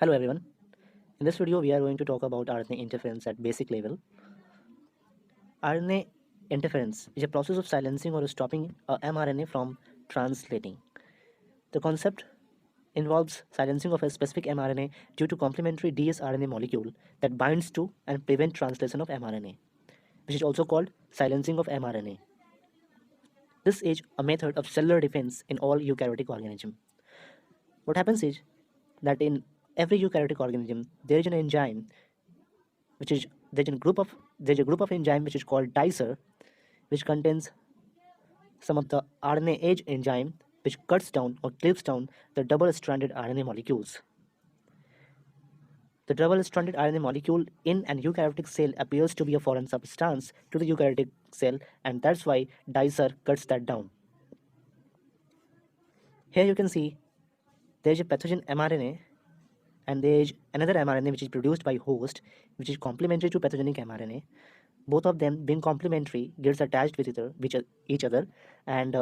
Hello everyone. In this video we are going to talk about RNA interference at basic level. RNA interference is a process of silencing or stopping a mRNA from translating. The concept involves silencing of a specific mRNA due to complementary dsRNA molecule that binds to and prevent translation of mRNA, which is also called silencing of mRNA. This is a method of cellular defense in all eukaryotic organisms. What happens is that in every eukaryotic organism there is an enzyme which is there's a group of enzyme which is called dicer, which contains some of the RNAi enzyme which cuts down or clips down the double-stranded RNA molecules. The double-stranded RNA molecule in an eukaryotic cell appears to be a foreign substance to the eukaryotic cell, and that's why dicer cuts that down. Here you can see there's a pathogen mRNA and there is another mRNA which is produced by host, which is complementary to pathogenic mRNA. Both of them being complementary gets attached with each other, and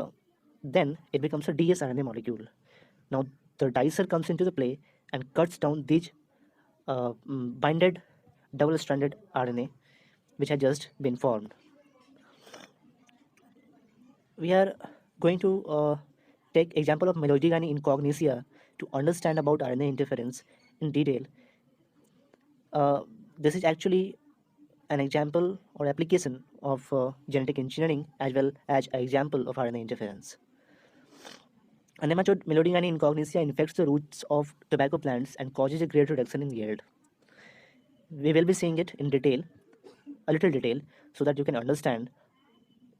then it becomes a dsRNA molecule. Now the dicer comes into the play and cuts down these binded double-stranded RNA which had just been formed. We are going to take example of Melodygani incognitia to understand about RNA interference in detail. This is actually an example or application of genetic engineering as well as an example of RNA interference. A nematode Melodygani incognitia infects the roots of tobacco plants and causes a great reduction in yield. We will be seeing it in detail, a little detail, so that you can understand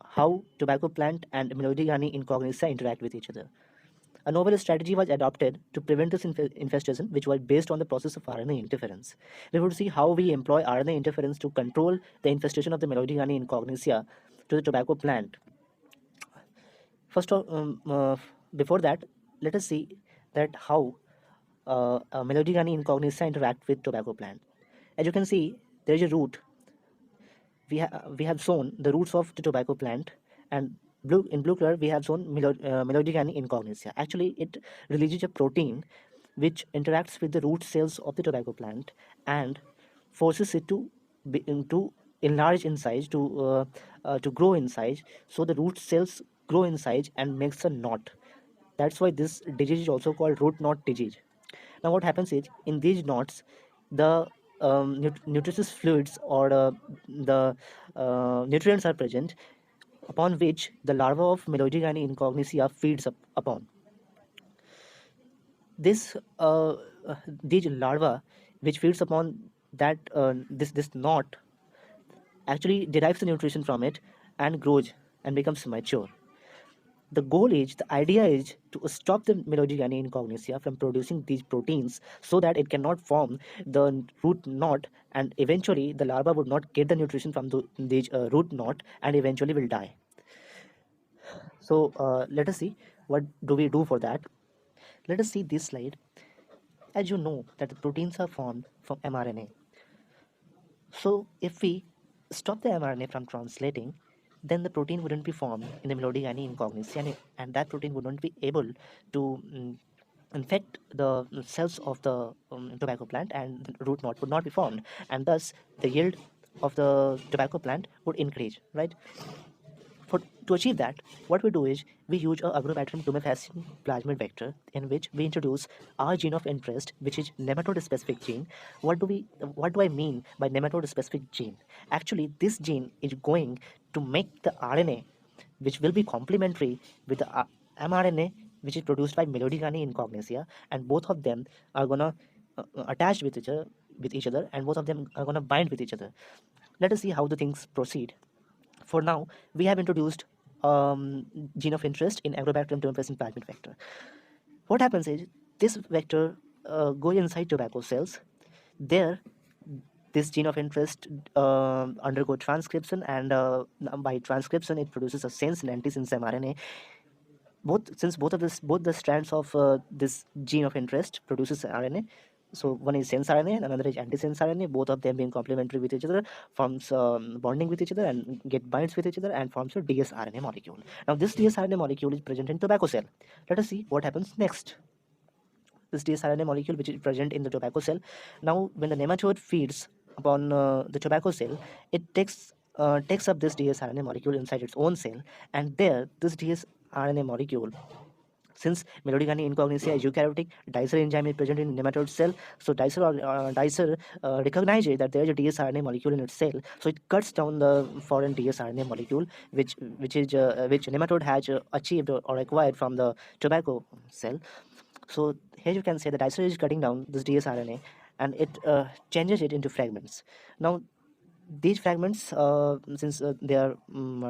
how tobacco plant and Melodygani incognitia interact with each other. A novel strategy was adopted to prevent this infestation, which was based on the process of RNA interference. We would see how we employ RNA interference to control the infestation of the Melodygani incognitia to the tobacco plant. First, before that, let us see that how Melodygani incognitia interact with tobacco plant. As you can see, there is a root. We have shown the roots of the tobacco plant, and in blue color we have shown Melodygani incognitia. Actually, it releases a protein which interacts with the root cells of the tobacco plant and forces it to enlarge in size, to grow in size. So the root cells grow in size and makes a knot. That's why this disease is also called root knot disease. Now what happens is, in these knots, the nutritious fluids or the nutrients are present, upon which the larva of Melodygani incognitia feeds upon. This these larva which feeds upon that this knot actually derives the nutrition from it and grows and becomes mature. The idea is to stop the Melodygani incognitia from producing these proteins so that it cannot form the root knot, and eventually the larva would not get the nutrition from these root knot and eventually will die. So let us see what do we do for that. Let us see this slide. As you know that the proteins are formed from mRNA. So if we stop the mRNA from translating, then the protein wouldn't be formed in the Melodygani incognitia, and that protein would not be able to infect the cells of the tobacco plant, and the root knot would not be formed, and thus the yield of the tobacco plant would increase, right? To achieve that, what we do is we use a agrobacterium tumefacin plasmid vector in which we introduce our gene of interest, which is nematode specific gene. What do I mean by nematode specific gene? Actually, this gene is going to make the RNA, which will be complementary with the mRNA, which is produced by Melodygani incognitia, and both of them are gonna attach with each other, and both of them are gonna bind with each other. Let us see how the things proceed. For now, we have introduced gene of interest in agrobacterium tumefacin plasmid vector. What happens is this vector goes inside tobacco cells. There, this gene of interest undergo transcription, and by transcription, it produces a sense and antisense mRNA. Both the strands of this gene of interest produces RNA. So one is sense RNA and another is antisense RNA. Both of them being complementary with each other, forms bonding with each other and get binds with each other and forms a dsRNA molecule. Now this dsRNA molecule is present in tobacco cell. Let us see what happens next. this dsRNA molecule which is present in the tobacco cell. Now, when the nematode feeds upon the tobacco cell, it takes up this dsRNA molecule inside its own cell, and there this dsRNA molecule, since Melodicani incognitia is eukaryotic, dicer enzyme is present in nematode cell, so dicer recognizes that there is a dsRNA molecule in its cell, so it cuts down the foreign dsRNA molecule which nematode has achieved or acquired from the tobacco cell. So here you can say the dicer is cutting down this dsRNA, and it changes it into fragments. Now, these fragments, since they are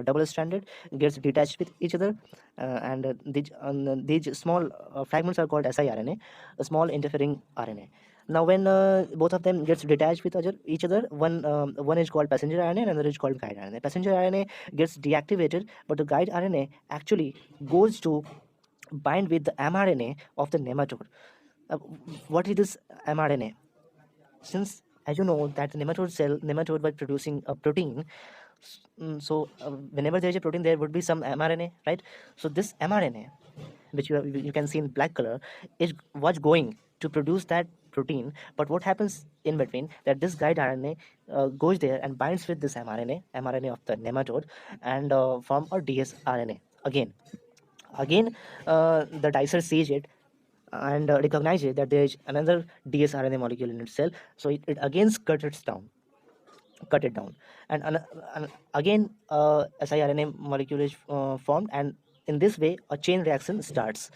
double stranded, gets detached with each other, and these small fragments are called siRNA, a small interfering RNA. Now, when both of them gets detached with each other, one is called passenger RNA and another is called guide RNA. Passenger RNA gets deactivated, but the guide RNA actually goes to bind with the mRNA of the nematode. What is this mRNA? Since, as you know, that the nematode was producing a protein, so whenever there is a protein, there would be some mRNA, right? So this mRNA, which you can see in black color, was going to produce that protein. But what happens in between, that this guide RNA goes there and binds with this mRNA of the nematode, and form a dsRNA again. The dicer sees it and recognizes that there is another dsRNA molecule in its cell, so it again cut it down, and again siRNA molecule is formed, and in this way a chain reaction starts.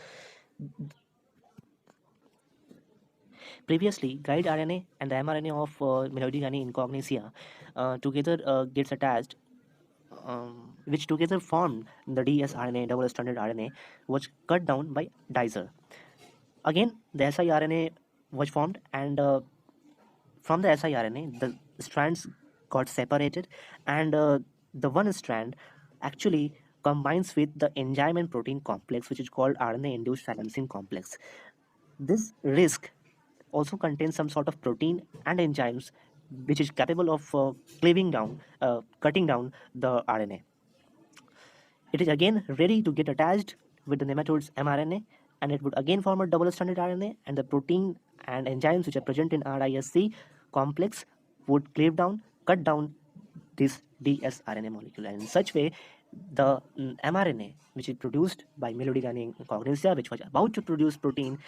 Previously, guide RNA and the mRNA of Melodicani incognitia together gets attached, which together formed the dsRNA, double-stranded RNA, was cut down by dicer. Again, the siRNA was formed, and from the siRNA, the strands got separated, and the one strand actually combines with the enzyme and protein complex, which is called RNA-induced silencing complex. This risk also contains some sort of protein and enzymes which is capable of cutting down the RNA. It is again ready to get attached with the nematode's mRNA, and it would again form a double-stranded RNA, and the protein and enzymes which are present in RISC complex would cut down this dsRNA molecule, and in such way the mRNA which is produced by Melodicani cognitia, which was about to produce protein,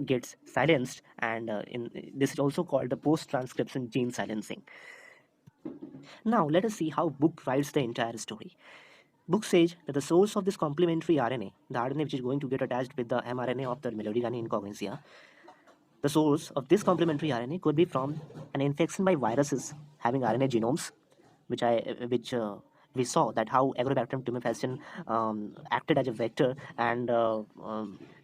gets silenced, and this is also called the post-transcription gene silencing. Now let us see how book writes the entire story. Book says that the source of this complementary RNA, the RNA which is going to get attached with the mRNA of the Melodicani incognitia, the source of this complementary RNA could be from an infection by viruses having RNA genomes, which we saw that how Agrobacterium tumefaciens acted as a vector and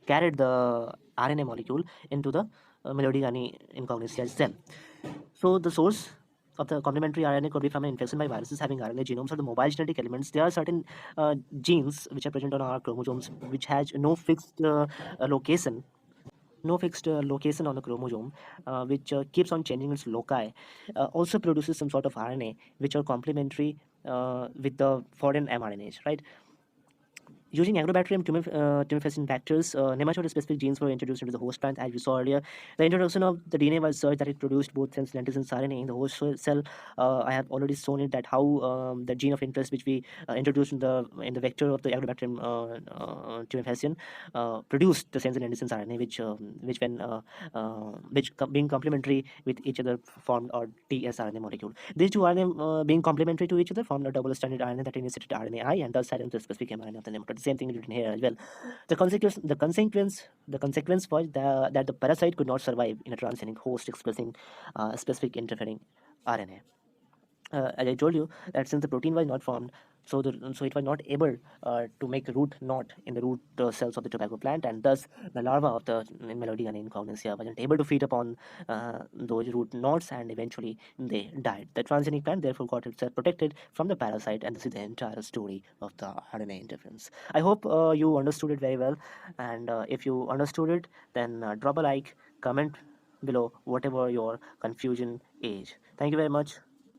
carried the RNA molecule into the Melodicani incognitia cell. So the source of the complementary RNA could be from an infection by viruses having RNA genomes or the mobile genetic elements. There are certain genes which are present on our chromosomes which has location no fixed location on the chromosome, which keeps on changing its loci, also produces some sort of RNA which are complementary with the foreign mRNAs, right? Using Agrobacterium tumefaciens vectors, nematode-specific genes were introduced into the host plant, as we saw earlier. The introduction of the DNA was such that it produced both sense antisense RNA in the host cell. I have already shown it that how the gene of interest which we introduced in the vector of the Agrobacterium tumefaciens produced the sense antisense RNA, being complementary with each other formed a dsRNA molecule. These two RNA being complementary to each other formed a double-stranded RNA that initiated RNAi and thus silenced the specific mRNA of the nematode. Same thing written here as well. The consequence was that the parasite could not survive in a transgenic host expressing specific interfering RNA. As I told you, that since the protein was not formed, so it was not able to make a root knot in the root cells of the tobacco plant, and thus the larva of the Melodicani incognitia wasn't able to feed upon those root knots, and eventually they died. The transgenic plant therefore got itself protected from the parasite, and this is the entire story of the RNA interference. I hope you understood it very well, and if you understood it, then drop a like, comment below whatever your confusion is. Thank you very much.